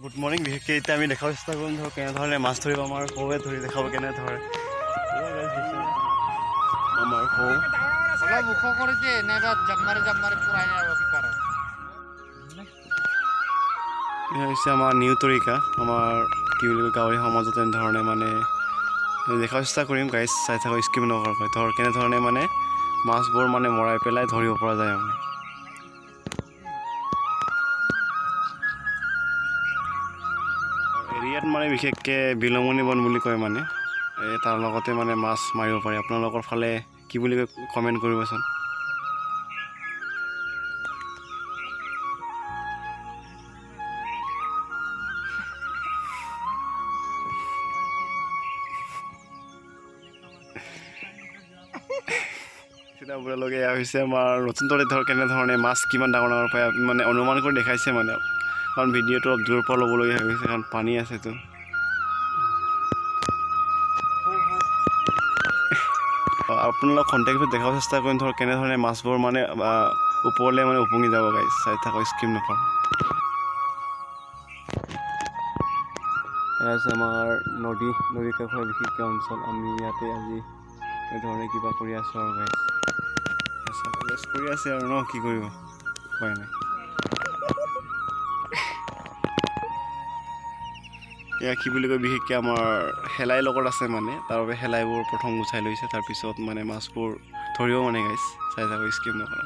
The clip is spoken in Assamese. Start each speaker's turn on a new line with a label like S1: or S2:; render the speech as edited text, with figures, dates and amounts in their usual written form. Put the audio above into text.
S1: Good morning. বিশেষকৈ এতিয়া আমি দেখাব চেষ্টা কৰিম ধৰক কেনেধৰণে মাছ ধৰিব আমাৰ সৌৱে ধৰি দেখাব কেনে ধৰে আমাৰ সৌ
S2: অলপ ওখ কৰিছে নাইবা জাপ মাৰি পুৰাই নাই আৰু পিপাৰত
S1: এয়া হৈছে আমাৰ নিউ তৰিকা আমাৰ কি বুলি কয় গাঁৱলীয়া সমাজত এনেধৰণে মানে দেখাব চেষ্টা কৰিম গাইজ চাই থাকক স্কিপ নকৰাকৈ ধৰ কেনেধৰণে মানে মাছবোৰ মানে মৰাই পেলাই ধৰিব পৰা যায় মানে এৰিয়াত মানে বিশেষকৈ বিলঙনি বন বুলি কয় মানে তাৰ লগতে মানে মাছ মাৰিব পাৰি আপোনালোকৰ ফালে কি বুলি কয় কমেণ্ট কৰিবচোন। এতিয়া আপোনালোকে এয়া হৈছে আমাৰ নতুন তলিত ধৰ কেনেধৰণে মাছ কিমান ডাঙৰ ডাঙৰ পায় মানে অনুমান কৰি দেখাইছে মানে কাৰণ ভিডিঅ'টো অলপ দূৰৰ পৰা ল'বলগীয়া হৈ গৈছে কাৰণ পানী আছেতো আপোনালোক কণ্টেক্টত দেখাব চেষ্টা কৰিম ধৰক কেনেধৰণে মাছবোৰ মানে ওপৰলৈ মানে উপঙি যাব গাইজ চাই থাকক স্কিপ নকৰোঁ। এয়া আছে আমাৰ নদীৰ কাষৰ বিশেষকৈ অঞ্চল আমি ইয়াতে আজি এনেধৰণে কিবা কৰি আছোঁ আৰু গাইজ ৰেষ্ট কৰি আছে আৰু ন কি কৰিব উপায় নাই। এয়া কি বুলি কয় বিশেষকৈ আমাৰ শেলাই লগত আছে মানে তাৰ বাবে শেলাইবোৰ প্ৰথম গুচাই লৈছে তাৰপিছত মানে মাছবোৰ ধৰিব মানে গাইজ চাই থাকক স্কিপ নকৰা।